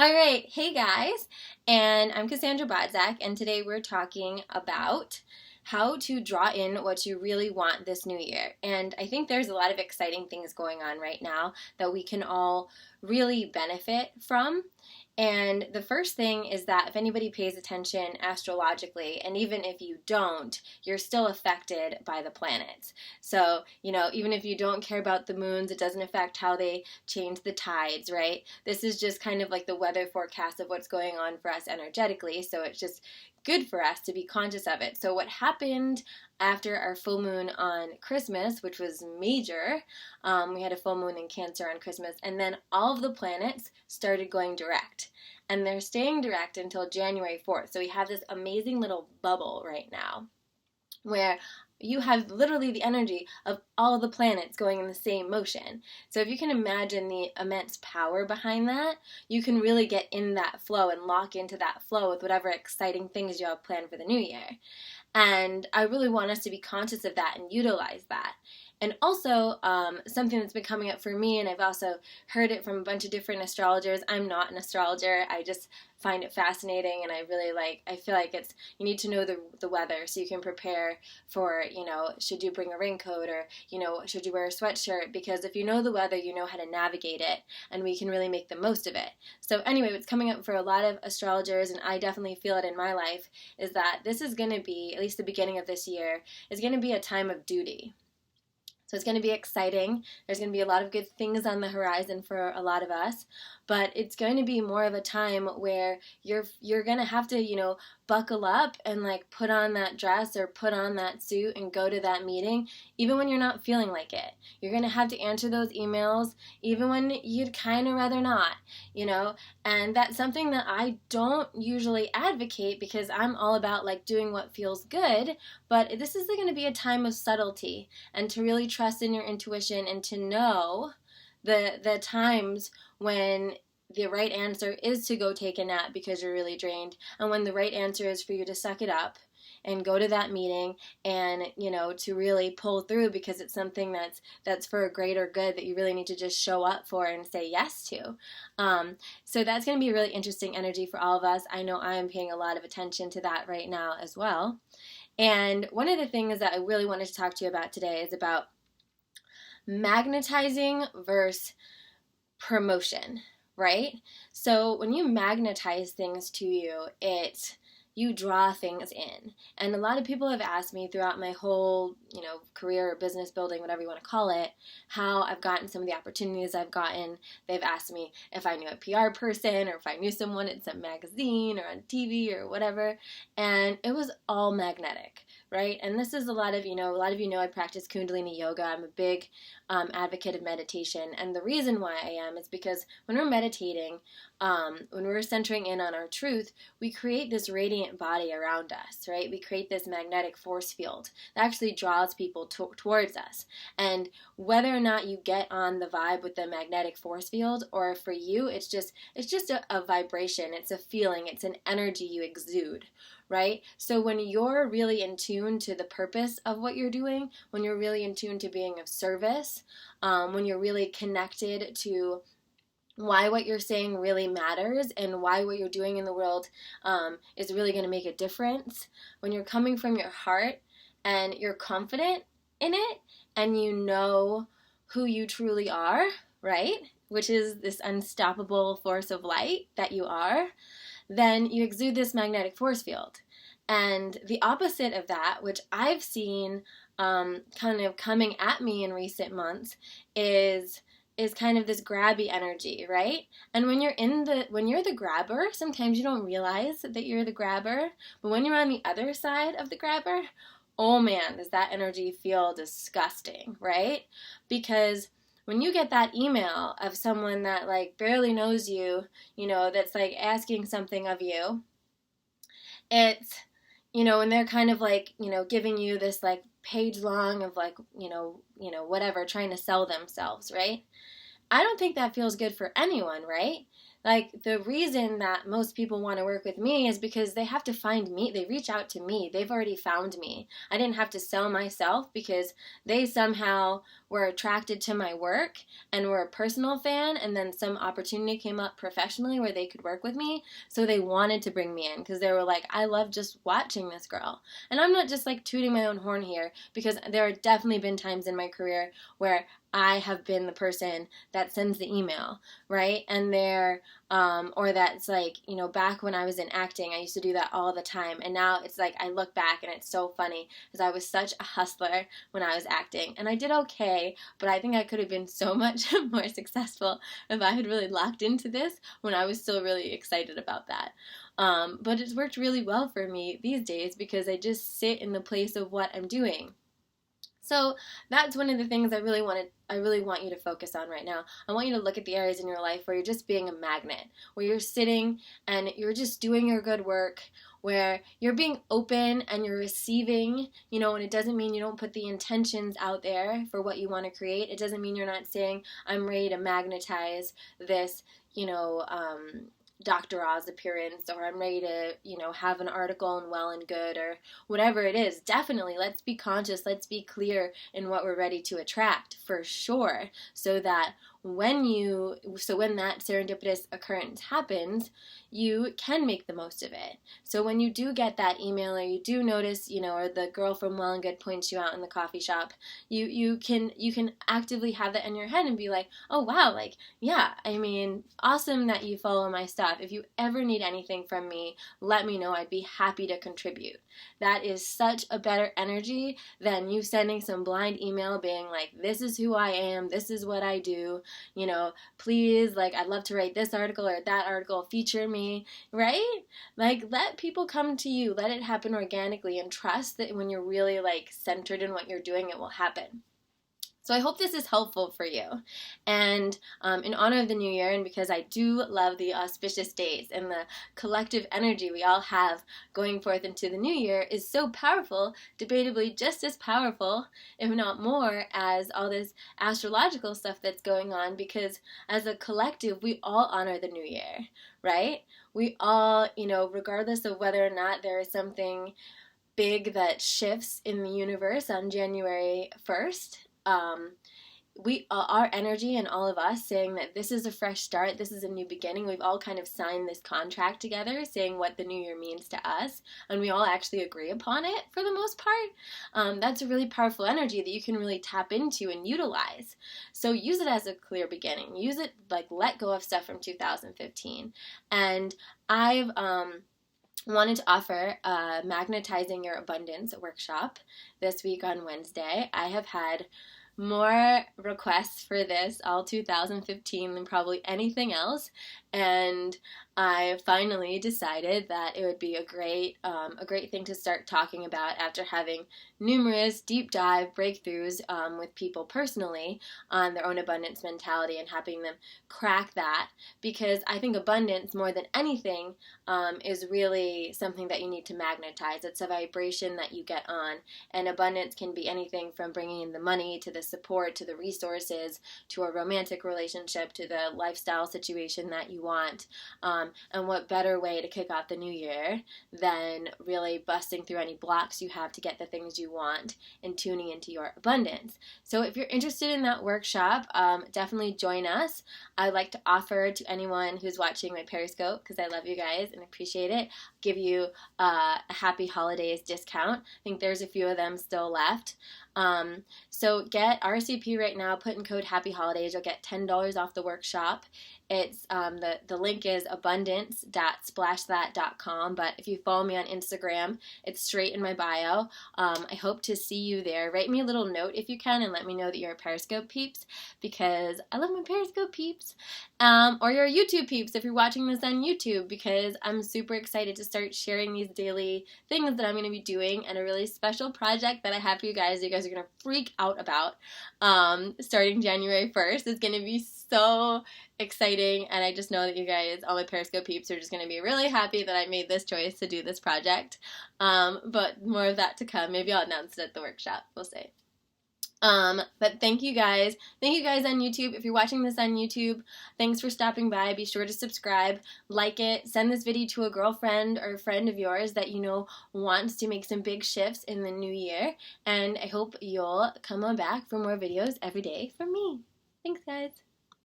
All right, hey guys, and I'm Cassandra Bodzak, and today we're talking about how to draw in what you really want this new year. And I think there's a lot of exciting things going on right now that we can all really benefit from. And the first thing is that if anybody pays attention astrologically, and even if you don't, you're still affected by the planets. So, even if you don't care about the moons, it doesn't affect how they change the tides, right? This is just kind of like the weather forecast of what's going on for us energetically. So it's just good for us to be conscious of it. So what happened after our full moon on Christmas, which was major, we had a full moon in Cancer on Christmas, and then all of the planets started going direct. And they're staying direct until January 4th. So we have this amazing little bubble right now where you have literally the energy of all of the planets going in the same motion. So if you can imagine the immense power behind that, you can really get in that flow and lock into that flow with whatever exciting things you have planned for the new year. And I really want us to be conscious of that and utilize that. And also, something that's been coming up for me, and I've also heard it from a bunch of different astrologers. I'm not an astrologer. I just find it fascinating, and I feel like you need to know the weather so you can prepare for, should you bring a raincoat or, should you wear a sweatshirt? Because if you know the weather, you know how to navigate it, and we can really make the most of it. So anyway, what's coming up for a lot of astrologers, and I definitely feel it in my life, is that this is going to be, at least the beginning of this year, is going to be a time of duty. So it's going to be exciting. There's going to be a lot of good things on the horizon for a lot of us, but it's going to be more of a time where you're going to have to, buckle up and put on that dress or put on that suit and go to that meeting, even when you're not feeling like it. You're going to have to answer those emails, even when you'd kind of rather not, and that's something that I don't usually advocate because I'm all about doing what feels good, but this is going to be a time of subtlety and to really trust in your intuition and to know the times when the right answer is to go take a nap because you're really drained, and when the right answer is for you to suck it up and go to that meeting and, to really pull through because it's something that's for a greater good that you really need to just show up for and say yes to. So that's going to be a really interesting energy for all of us. I know I am paying a lot of attention to that right now as well. And one of the things that I really wanted to talk to you about today is about magnetizing versus promotion, right? So when you magnetize things to you, you draw things in. And a lot of people have asked me throughout my whole, career or business building, whatever you want to call it, how I've gotten some of the opportunities I've gotten. They've asked me if I knew a PR person or if I knew someone at some magazine or on TV or whatever. And it was all magnetic, right? And this is a lot of you know I practice Kundalini yoga. I'm a big advocate of meditation. And the reason why I am is because when we're meditating, when we're centering in on our truth, we create this radiant body around us, right? We create this magnetic force field that actually draws people towards us. And whether or not you get on the vibe with the magnetic force field, or for you, it's just a vibration, it's a feeling, it's an energy you exude, right? So when you're really in tune to the purpose of what you're doing, when you're really in tune to being of service, when you're really connected to why what you're saying really matters and why what you're doing in the world is really going to make a difference, when you're coming from your heart and you're confident in it and you know who you truly are, right? Which is this unstoppable force of light that you are, then you exude this magnetic force field. And the opposite of that, which I've seen kind of coming at me in recent months, is kind of this grabby energy, right? And when you're the grabber, sometimes you don't realize that you're the grabber, but when you're on the other side of the grabber, oh man, does that energy feel disgusting, right? Because when you get that email of someone that barely knows you, that's asking something of you, it's, and they're kind of giving you this page long of whatever, trying to sell themselves, right? I don't think that feels good for anyone, right? The reason that most people want to work with me is because they have to find me. They reach out to me. They've already found me. I didn't have to sell myself because they somehow were attracted to my work and were a personal fan, and then some opportunity came up professionally where they could work with me, so they wanted to bring me in because they were like, I love just watching this girl. And I'm not just like tooting my own horn here, because there have definitely been times in my career where I have been the person that sends the email, right? And or that's like, back when I was in acting, I used to do that all the time. And now it's like, I look back and it's so funny because I was such a hustler when I was acting. And I did okay, but I think I could have been so much more successful if I had really locked into this when I was still really excited about that. But it's worked really well for me these days because I just sit in the place of what I'm doing. So that's one of the things I really want you to focus on right now. I want you to look at the areas in your life where you're just being a magnet, where you're sitting and you're just doing your good work, where you're being open and you're receiving, and it doesn't mean you don't put the intentions out there for what you want to create. It doesn't mean you're not saying, I'm ready to magnetize this, Dr. Oz appearance, or I'm ready to, have an article in Well and Good, or whatever it is. Definitely, let's be conscious, let's be clear in what we're ready to attract, for sure, so that when that serendipitous occurrence happens, you can make the most of it. So when you do get that email, or you do notice, or the girl from Well and Good points you out in the coffee shop, you can actively have that in your head and be like, oh wow, like, yeah, awesome that you follow my stuff. If you ever need anything from me, let me know. I'd be happy to contribute. That is such a better energy than you sending some blind email being like, this is who I am, this is what I do, please, like, I'd love to write this article or that article, feature me, right? Like, let people come to you, let it happen organically, and trust that when you're really, like, centered in what you're doing, it will happen. So I hope this is helpful for you. And in honor of the new year, and because I do love the auspicious days and the collective energy we all have going forth into the new year is so powerful, debatably just as powerful, if not more, as all this astrological stuff that's going on, because as a collective, we all honor the new year, right? We all, regardless of whether or not there is something big that shifts in the universe on January 1st, our energy and all of us saying that this is a fresh start, this is a new beginning. We've all kind of signed this contract together saying what the new year means to us, and we all actually agree upon it for the most part. That's a really powerful energy that you can really tap into and utilize. So use it as a clear beginning. Use it, like, let go of stuff from 2015. And I've wanted to offer a Magnetizing Your Abundance workshop this week on Wednesday. I have had more requests for this all 2015 than probably anything else, and I finally decided that it would be a great thing to start talking about after having numerous deep dive breakthroughs with people personally on their own abundance mentality and helping them crack that, because I think abundance, more than anything, is really something that you need to magnetize. It's a vibration that you get on, and abundance can be anything from bringing in the money to the support to the resources to a romantic relationship to the lifestyle situation that you want. And what better way to kick off the new year than really busting through any blocks you have to get the things you want and tuning into your abundance. So if you're interested in that workshop, definitely join us. I'd like to offer to anyone who's watching my Periscope, because I love you guys and appreciate it, give you a happy holidays discount. I think there's a few of them still left. So get RSVP right now, put in code Happy Holidays, you'll get $10 off the workshop. It's the link is abundance.splashthat.com, but if you follow me on Instagram, it's straight in my bio. I hope to see you there. Write me a little note if you can and let me know that you're a Periscope peeps, because I love my Periscope peeps. Or you're a YouTube peeps if you're watching this on YouTube, because I'm super excited to start sharing these daily things that I'm going to be doing, and a really special project that I have for you guys are going to freak out about starting January 1st. It's going to be so exciting, and I just know that you guys, all my Periscope peeps, are just going to be really happy that I made this choice to do this project. But more of that to come. Maybe I'll announce it at the workshop. We'll see. But thank you guys. Thank you guys on YouTube. If you're watching this on YouTube, thanks for stopping by. Be sure to subscribe, like it, send this video to a girlfriend or a friend of yours that you know wants to make some big shifts in the new year. And I hope you'll come on back for more videos every day from me. Thanks, guys.